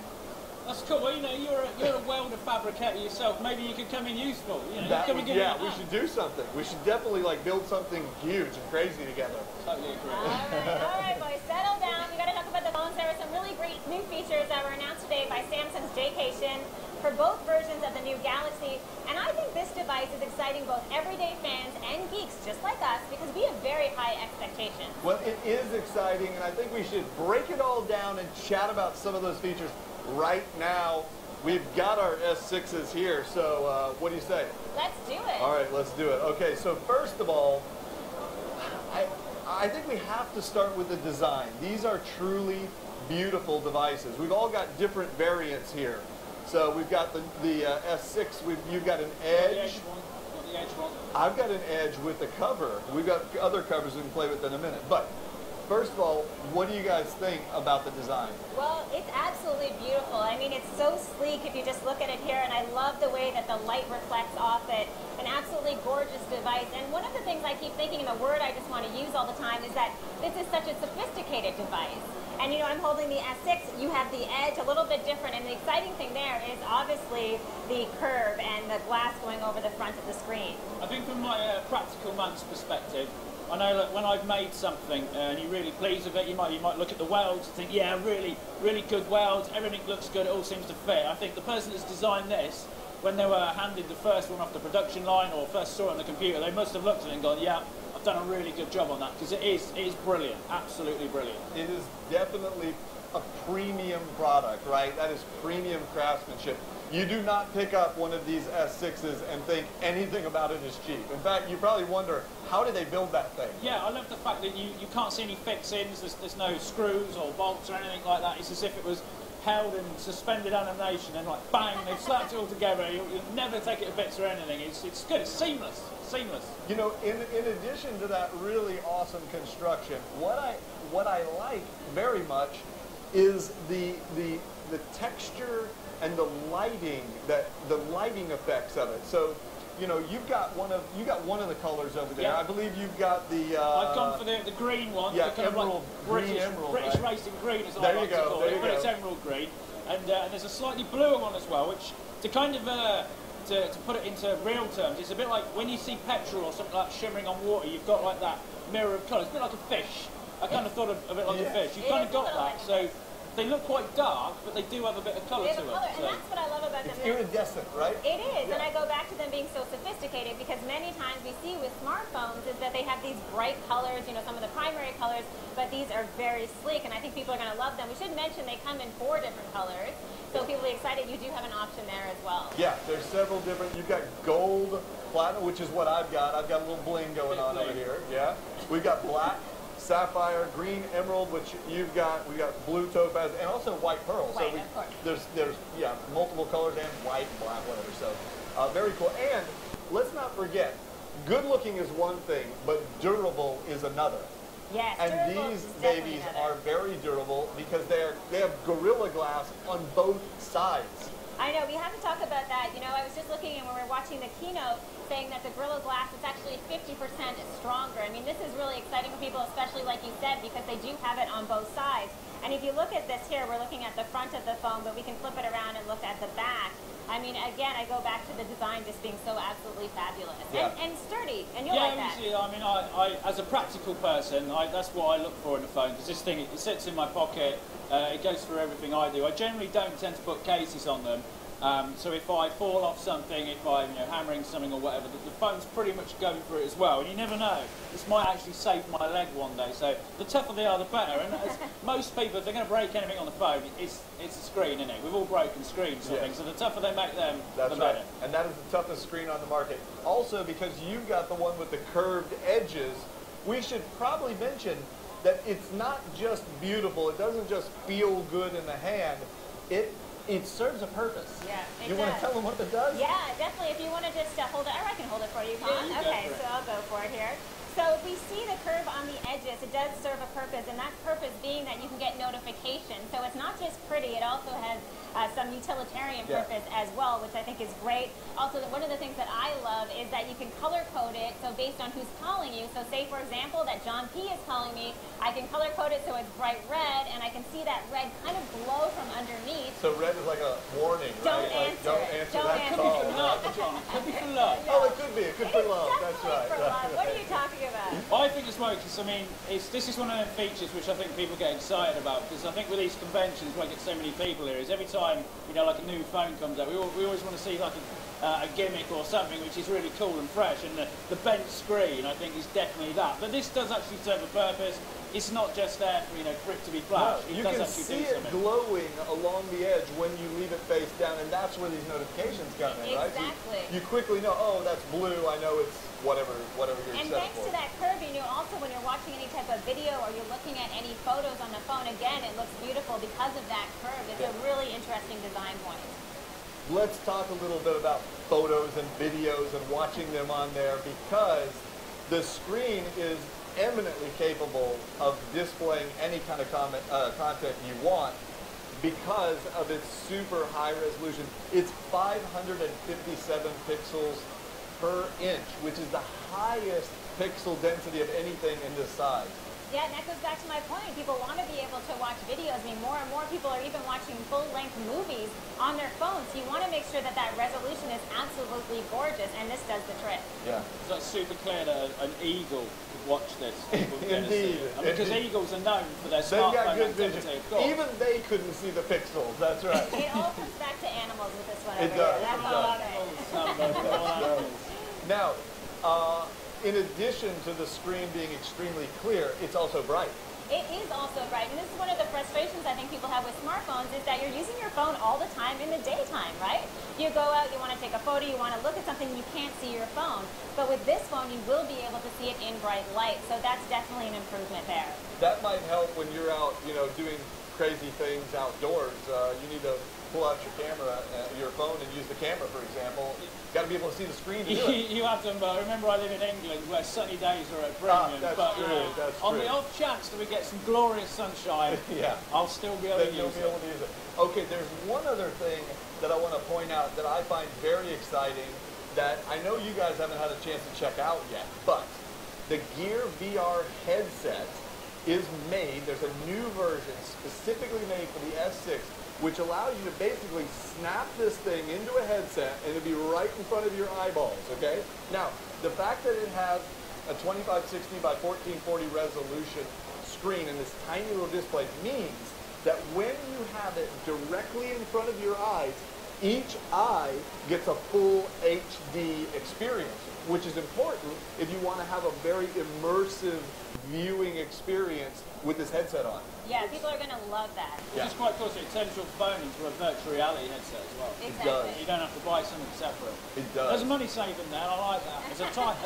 That's cool. Well, you're a welder fabricator yourself. Maybe you could come in useful. We should do something. We should definitely build something huge and crazy together. Totally agree. All right, boys, settle down. We got to talk about the phones. There were some really great new features that were announced today by Samsung's J-Cation for both versions of the new Galaxy. And I think this device is exciting both everyday fans and geeks just like us because we have very high expectations. Well, it is exciting, and I think we should break it all down and chat about some of those features. Right now, we've got our S6s here, so what do you say? Let's do it. All right, let's do it. Okay, so first of all, I think we have to start with the design. These are truly beautiful devices. We've all got different variants here. So we've got the S6, you've got an Edge. The Edge one. I've got an Edge with a cover. We've got other covers we can play with in a minute. But first of all, what do you guys think about the design? Well, it's absolutely beautiful. I mean, it's so sleek if you just look at it here, and I love the way that the light reflects off it. An absolutely gorgeous device. And one of the things I keep thinking, and the word I just want to use all the time, is that this is such a sophisticated device. And I'm holding the S6, you have the Edge, a little bit different, and the exciting thing there is obviously the curve and the glass going over the front of the screen. I think from my practical man's perspective, I know that when I've made something and you're really pleased with it, you might look at the welds and think, yeah, really good welds, everything looks good, it all seems to fit. I think the person that's designed this, when they were handed the first one off the production line or first saw it on the computer, they must have looked at it and gone, yeah, I've done a really good job on that, because it is brilliant, absolutely brilliant. It is definitely a premium product, right? That is premium craftsmanship. You do not pick up one of these S6s and think anything about it is cheap. In fact, you probably wonder, how did they build that thing? Yeah, I love the fact that you can't see any fixings, there's no screws or bolts or anything like that. It's as if it was held in suspended animation and like bang, they've slapped it all together. You'll never take it to bits or anything. It's good, it's seamless. You know, in addition to that really awesome construction, what I like very much is the texture and the lighting effects of it. So, you know, you've got one of the colors over there. Yeah. I believe you've got the. I've gone for the green one. Yeah, the kind emerald, of like green emerald. British right? racing green is what There I you like to go, call there it, you but go. it's emerald green, and there's a slightly bluer one as well, which to kind of to put it into real terms, it's a bit like when you see petrol or something like shimmering on water, you've got like that mirror of colour. It's a bit like a fish. I kind of thought of it like a fish. You've kind of got that. So they look quite dark, but they do have a bit of colour to them. And that's what I love about them. It's iridescent, right? It is, and I go back to them being so sophisticated because many times we see with smartphones is that they have these bright colors, you know, some of the primary colors, but these are very sleek, and I think people are going to love them. We should mention they come in 4 different colors, so people are excited. You do have an option there as well. Yeah, there's several different. You've got gold, platinum, which is what I've got. I've got a little bling going on over here. Yeah, we've got black, sapphire, green, emerald, which you've got. We got blue topaz and also white pearl. White, so of course. there's multiple colors and white, black, whatever. So very cool. And let's not forget, good looking is one thing, but durable is another. Yes, And durable these is definitely babies another. are very durable because they have Gorilla Glass on both sides. I know, we have to talk about that. You know, I was just looking and when we were watching the keynote saying that the Gorilla Glass is actually 50% stronger. I mean, this is really exciting for people, especially like you said, because they do have it on both sides. And if you look at this here, we're looking at the front of the phone, but we can flip it around and look at the back. I mean, again, I go back to the design just being so absolutely fabulous. Yeah. And sturdy, and you'll Yeah, like that. easy. I mean, I as a practical person, that's what I look for in a phone, because this thing, it sits in my pocket, it goes through everything I do. I generally don't tend to put cases on them. So if I fall off something, if I'm hammering something or whatever, the phone's pretty much going through it as well. And you never know. This might actually save my leg one day. So the tougher they are, the better. And as most people, if they're going to break anything on the phone, it's a screen, isn't it? We've all broken screens, sort of thing. So the tougher they make them, That's the better. right. And that is the toughest screen on the market. Also, because you've got the one with the curved edges, we should probably mention that it's not just beautiful. It doesn't just feel good in the hand. It serves a purpose. Yeah, it You want to does. tell them what it does? Yeah, definitely. If you want to just hold it, or I can hold it for you, Colin. Yeah, you go Okay, for it. so I'll go for it here. So if we see the curve on the edges, it does serve a purpose, and that purpose being that you can get notification. So it's not just pretty, it also has some utilitarian purpose as well, which I think is great. Also, one of the things that I love is that you can color code it, so based on who's calling you. So say, for example, that John P. is calling me, I can color code it so it's bright red, and I can see that red kind of glow from underneath. So red is like a warning, Don't right? answer Don't it. answer Don't that answer call. it. Love, John. Could be for love. Oh, it could be. It could be love. That's Definitely right. for love. What are you talking about? I think as well, because I mean, this is one of them features which I think people get excited about, because I think with these conventions, where I get so many people here, is every time, like a new phone comes out, we always want to see like a gimmick or something which is really cool and fresh, and the bent screen, I think, is definitely that. But this does actually serve a purpose. It's not just there for it to be flashed. No, It you does can actually see do it something. glowing along the edge when you leave it face down, and that's where these notifications come in, right? So Exactly. you quickly know, oh, that's blue. I know it's whatever you're And set thanks for. to that curve, also when you're watching any type of video or you're looking at any photos on the phone, again, it looks beautiful because of that curve. It's a really interesting design point. Let's talk a little bit about photos and videos and watching them on there, because the screen is eminently capable of displaying any kind of content you want because of its super high resolution. It's 557 pixels per inch, which is the highest pixel density of anything in this size. Yeah, and that goes back to my point. People want to be able to watch videos. I mean, more and more people are even watching full-length movies on their phones. So you want to make sure that that resolution is absolutely gorgeous, and this does the trick. Yeah. It's like super clear that an eagle could watch this. Indeed. I mean, because eagles are known for their They've got smartphone good vision. activity, of course. Even they couldn't see the pixels. That's right. It all comes back to animals with this one It over does, here. That's it all does. I'm saying. Now, in addition to the screen being extremely clear, it's also bright. It is also bright, and this is one of the frustrations I think people have with smartphones is that you're using your phone all the time in the daytime, right? You go out, you want to take a photo, you want to look at something, you can't see your phone. But with this phone, you will be able to see it in bright light, so that's definitely an improvement there. That might help when you're out, doing crazy things outdoors. You need to pull out your camera, your phone, and use the camera, for example. Got to be able to see the screen to do it. You have to remember I live in England where sunny days are a premium. That's but true, that's on true. the off chance that we get some glorious sunshine, Yeah. I'll still be able to Then you'll use be it. able to use it. Okay, there's one other thing that I want to point out that I find very exciting that I know you guys haven't had a chance to check out yet, but the Gear VR headset is made, there's a new version specifically made for the S6, which allows you to basically snap this thing into a headset and it'll be right in front of your eyeballs, okay? Now, the fact that it has a 2560 by 1440 resolution screen and this tiny little display means that when you have it directly in front of your eyes, each eye gets a full HD experience, which is important if you want to have a very immersive viewing experience with this headset on. Yeah, people are going to love that. Which is quite cool, so it turns your phone into a virtual reality headset as well. Exactly. You don't have to buy something separate. It does. There's money saving there, I like that. As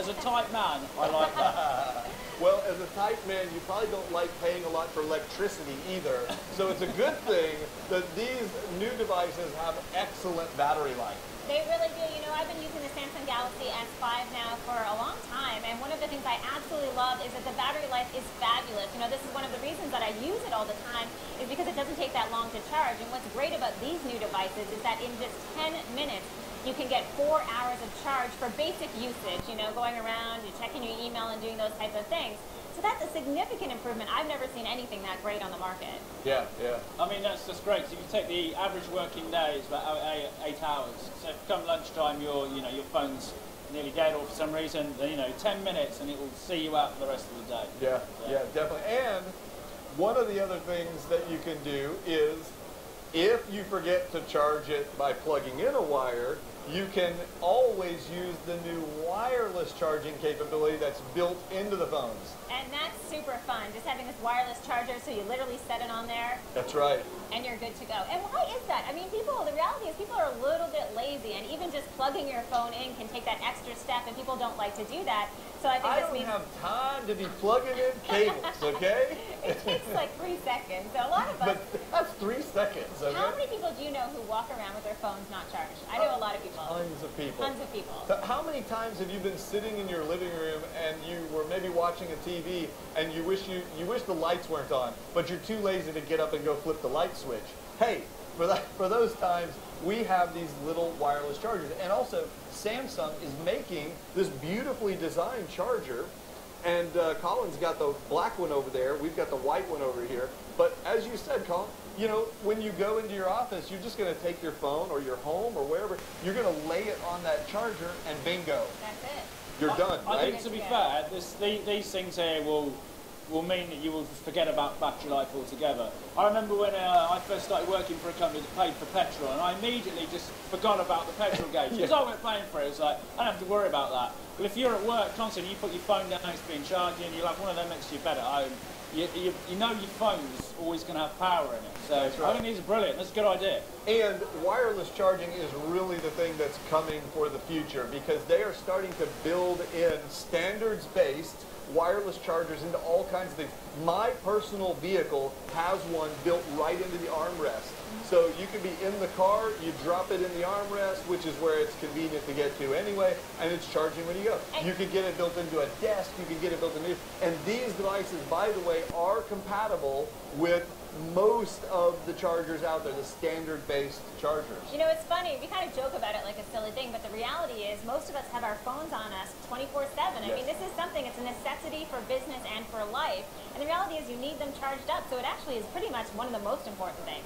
a tight man, I like that. Well, as a tight man, you probably don't like paying a lot for electricity either. So it's a good thing that these new devices have excellent battery life. They really do. You know, I've been using the Samsung Galaxy S5 now for a long time, and one of the things I absolutely love is that the battery life is fabulous. You know, this is one of the reasons that I use it all the time is because it doesn't take that long to charge. And what's great about these new devices is that in just 10 minutes, you can get 4 hours of charge for basic usage, you know, going around, you're checking your email and doing those types of things. So that's a significant improvement. I've never seen anything that great on the market. Yeah, yeah. I mean, that's just great. So if you take the average working day, it's about 8 hours. So come lunchtime, your phone's nearly dead, or for some reason, 10 minutes, and it will see you out for the rest of the day. Yeah, yeah, definitely. And one of the other things that you can do is, if you forget to charge it by plugging in a wire, you can always use the new wireless charging capability that's built into the phones. And that's super fun, just having this wireless charger, so you literally set it on there. That's right. And you're good to go. And why is that? I mean, the reality is people are a little bit lazy, and even just plugging your phone in can take that extra step, and people don't like to do that. So I think I this don't means have time to be plugging in cables, okay? it takes like 3 seconds. So a lot of us. But that's 3 seconds, okay? How many people do you know who walk around with their phones not charged? I know a lot of people. Tons of people. Tons of people. So how many times have you been sitting in your living room and you were maybe watching a TV and you wish the lights weren't on, but you're too lazy to get up and go flip the light switch? Hey, for those times, we have these little wireless chargers. And also, Samsung is making this beautifully designed charger. And Colin's got the black one over there. We've got the white one over here. But as you said, Colin, when you go into your office, you're just going to take your phone or your home or wherever. You're going to lay it on that charger and bingo. That's it. You're done, I right? think, to be fair, these things here will mean that you will forget about battery life altogether. I remember when I first started working for a company that paid for petrol, and I immediately just forgot about the petrol gauge. Because I went paying for it, it's like, I don't have to worry about that. But if you're at work constantly, you put your phone down, it's being charged, and you'll have one of them next to your bed at home, you know your phone's always going to have power in it. So That's right. I think these are brilliant. That's a good idea. And wireless charging is really the thing that's coming for the future, because they are starting to build in standards-based wireless chargers into all kinds of things. My personal vehicle has one built right into the armrest. So you can be in the car, you drop it in the armrest, which is where it's convenient to get to anyway, and it's charging when you go. You can get it built into a desk, you can get it built into, and these devices, by the way, are compatible with most of the chargers out there, the standard-based chargers. You know, it's funny. We kind of joke about it like a silly thing, but the reality is most of us have our phones on us 24/7. I mean, this is something, it's a necessity for business and for life. And the reality is you need them charged up, so it actually is pretty much one of the most important things.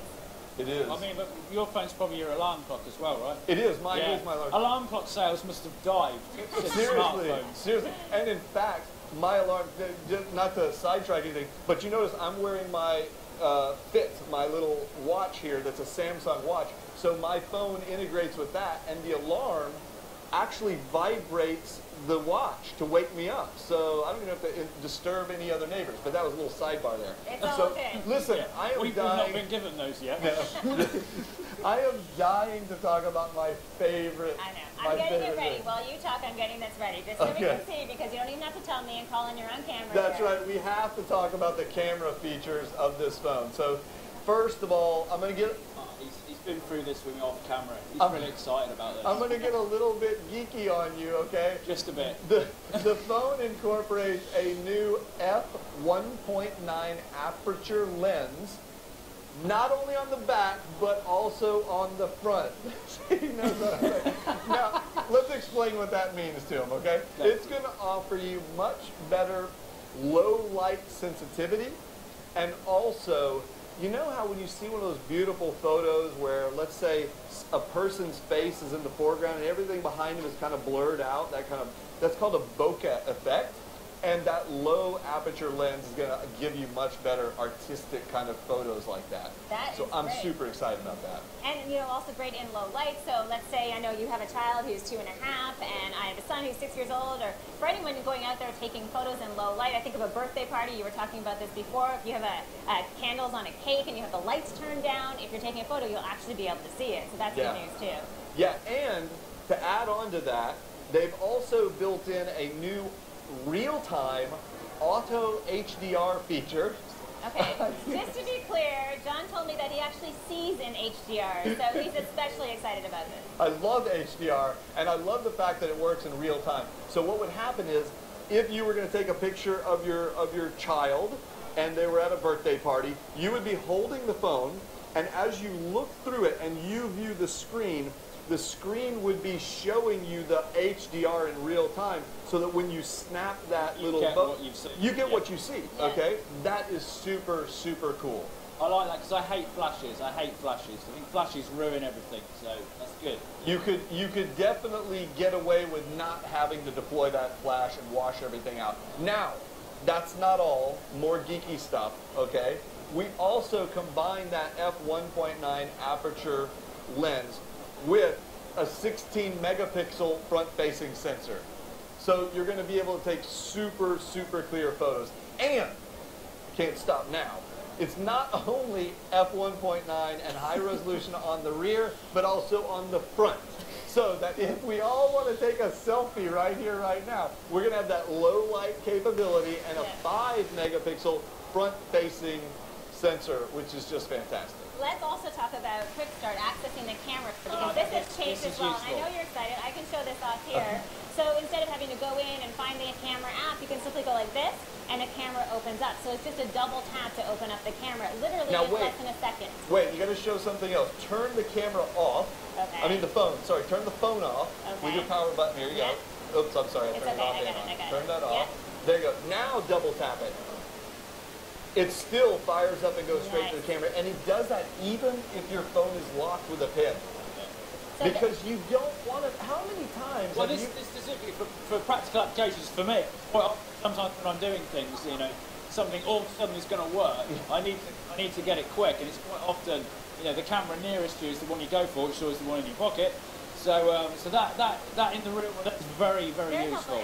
It is. I mean, but your phone's probably your alarm clock as well, right? It is. Mine is my alarm clock. Alarm clock sales must have died since smartphones. Seriously. And in fact, my alarm, not to sidetrack anything, but you notice I'm wearing my Fit, my little watch here that's a Samsung watch. So my phone integrates with that, and the alarm actually vibrates the watch to wake me up. So I don't even have to disturb any other neighbors. But that was a little sidebar there. It's all so okay. Listen, I am We've dying. not been given those yet. No. I am dying to talk about my favorite. I know. I'm getting it ready. While you talk, I'm getting this ready. Just so we can see, because you don't even have to tell me and call in your own camera. That's right. We have to talk about the camera features of this phone. So first of all, I'm going to get... He's been through this with me off camera. He's really excited about this. I'm going to get a little bit geeky on you, okay? Just a bit. The phone incorporates a new f1.9 aperture lens, not only on the back, but also on the front. He knows what I'm saying. Now, let's explain what that means to him, okay? It's going to offer you much better low light sensitivity, and also, you know how when you see one of those beautiful photos where, let's say, a person's face is in the foreground and everything behind him is kind of blurred out, that's called a bokeh effect. And that low aperture lens is going to give you much better artistic kind of photos like that. So I'm super excited about that. And, you know, also great in low light. So let's say I know you have a child who's 2.5, and I have a son who's 6 years old, or for anyone going out there taking photos in low light. I think of a birthday party. You were talking about this before. If you have candles on a cake and you have the lights turned down, if you're taking a photo, you'll actually be able to see it. So that's good news, too. Yeah, and to add on to that, they've also built in a new real-time auto HDR feature. Okay, just to be clear, John told me that he actually sees in HDR, so he's especially excited about this. I love HDR, and I love the fact that it works in real time. So what would happen is, if you were going to take a picture of your child, and they were at a birthday party, you would be holding the phone, and as you look through it and you view the screen would be showing you the HDR in real time, so that when you snap that little photo, you get what you see, okay? That is super, super cool. I like that because I hate flashes. I think flashes ruin everything, so that's good. You could definitely get away with not having to deploy that flash and wash everything out. Now, that's not all. More geeky stuff, okay? We also combine that f1.9 aperture lens with a 16 megapixel front-facing sensor. So you're going to be able to take super, super clear photos. And, can't stop now, it's not only f1.9 and high resolution on the rear, but also on the front. So that if we all want to take a selfie right here, right now, we're going to have that low light capability and a 5 megapixel front-facing sensor, which is just fantastic. Let's also talk about Quick Start, accessing the camera, because this has changed as well. And I know you're excited. I can show this off here. So instead of having to go in and find the camera app, you can simply go like this, and the camera opens up. So it's just a double tap to open up the camera. Literally less than a second. Wait, you got to show something else. Turn the camera off. Okay. I mean the phone. Sorry, turn the phone off with your power button. Here you go. Oops, I'm sorry. I turned it off. I got it. Turn that off. There you go. Now double tap it. It still fires up and goes straight to the camera, and it does that even if your phone is locked with a pin. So because you don't want to. How many times? Well, this specifically for practical applications for me. Well, sometimes when I'm doing things, you know, something all of a sudden is going to work. I need to get it quick, and it's quite often, you know, the camera nearest you is the one you go for, which is always the one in your pocket. So that in the real world, that's very, very useful.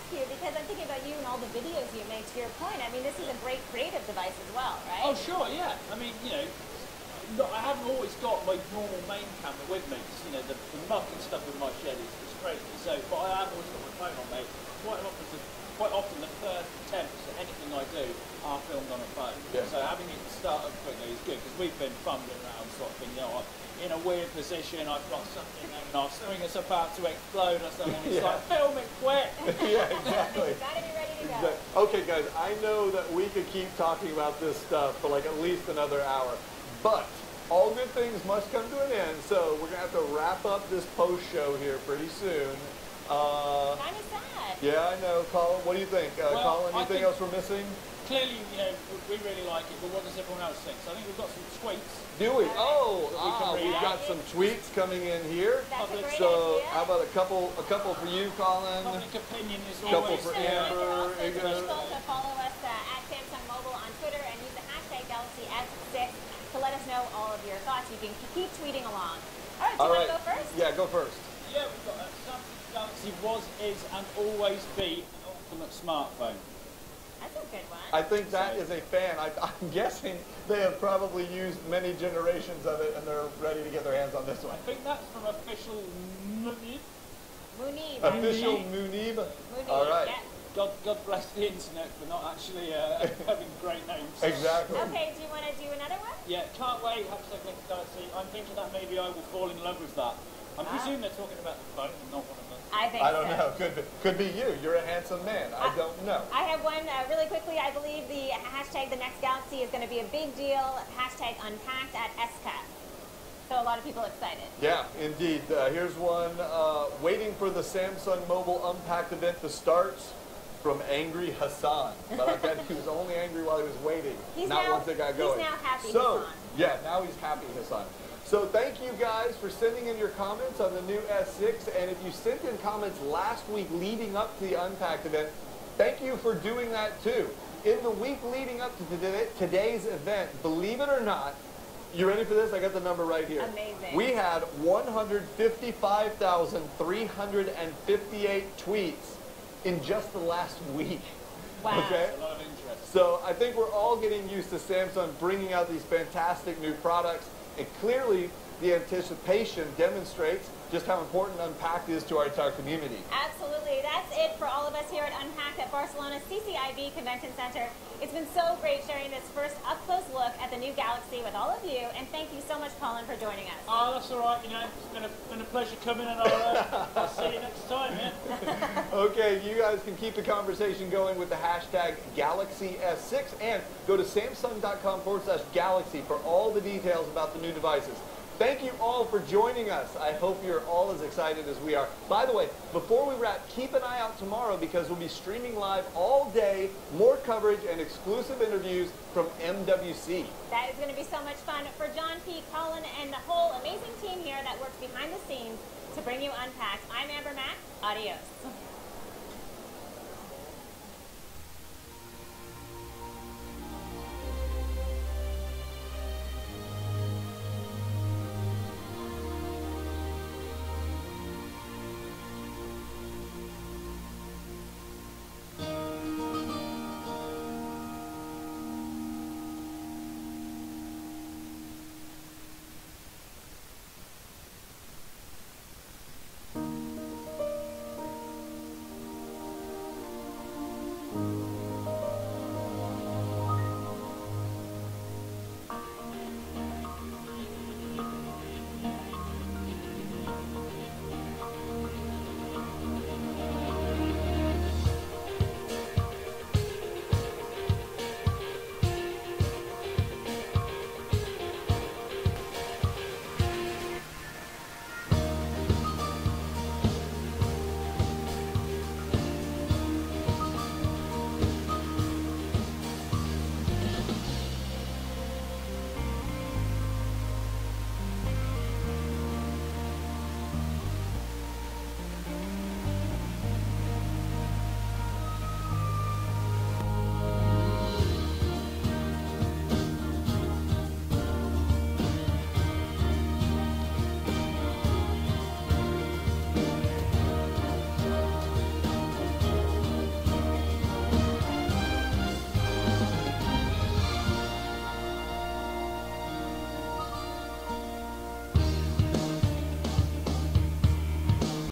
Because I'm thinking about you and all the videos you make, to your point. I mean, this is a great creative device as well, right? Oh, sure, yeah. I mean, you know, I haven't always got my normal main camera with me. You know, the muck and stuff in my shed is crazy. So, but I have always got my phone on me. Quite often the first attempts at anything I do are filmed on a phone. Yeah. So having it start up quickly is good, because we've been fumbling around sort of thing, you know, in a weird position, I've got something and our string is about to explode or something. It's like, film it quick. Yeah, exactly. You gotta be ready to go. Okay, guys, I know that we could keep talking about this stuff for like at least another hour, but all good things must come to an end, so we're going to have to wrap up this post-show here pretty soon. Kind of sad. Yeah, I know. Colin, what do you think? Well, Colin, anything else we're missing? Clearly, you know, we really like it, but what does everyone else think? So I think we've got some tweets. Do we? Oh, read we've out. got some tweets coming in here. That's a great So idea. how about a couple for you, Colin? Public opinion is Couple always for You can Amber. also There you go. people to follow us at Samsung Mobile on Twitter and use the hashtag Galaxy S6 to let us know all of your thoughts. You can keep tweeting along. All right, do you want to go first? Yeah, go first. Yeah, we've got Samsung Galaxy was, is, and always be an ultimate smartphone. That's a good one. I think that is a fan. I'm guessing they have probably used many generations of it, and they're ready to get their hands on this one. I think that's from official Munib. Munib. Official Munib. Munib, All right. yeah. God bless the internet for not actually having great names. Exactly. Okay, do you want to do another one? Yeah, can't wait. Hashtag next Galaxy. I'm thinking that maybe I will fall in love with that. I presume they're talking about the phone, not one of them. I think I don't so. know. Could be you. You're a handsome man. I don't know. I have one really quickly. I believe the hashtag the next Galaxy is going to be a big deal. Hashtag Unpacked at SCAF. So a lot of people excited. Yeah, indeed. Here's one. Waiting for the Samsung Mobile Unpacked event to start from Angry Hassan. But I bet he was only angry while he was waiting, He's not now- once it got going. he's now happy So, Hassan. yeah, now he's happy Hassan. So thank you guys for sending in your comments on the new S6. And if you sent in comments last week leading up to the Unpacked event, thank you for doing that too. In the week leading up to today's event, believe it or not, you ready for this? I got the number right here. Amazing. We had 155,358 tweets in just the last week. Wow. Okay? A lot of interest. So I think we're all getting used to Samsung bringing out these fantastic new products, and clearly the anticipation demonstrates just how important Unpacked is to our entire community. Absolutely. That's it for all of us here at Unpacked at Barcelona's CCIB Convention Center. It's been so great sharing this first up-close look at the new Galaxy with all of you, and thank you so much, Colin, for joining us. Oh, that's all right. You know, it's been a pleasure coming, and I'll see you next time. Yeah. Okay, you guys can keep the conversation going with the hashtag GalaxyS6 and go to Samsung.com/Galaxy for all the details about the new devices. Thank you all for joining us. I hope you're all as excited as we are. By the way, before we wrap, keep an eye out tomorrow because we'll be streaming live all day, more coverage and exclusive interviews from MWC. That is going to be so much fun for John P., Colin, and the whole amazing team here that works behind the scenes to bring you Unpacked. I'm Amber Mack. Adios.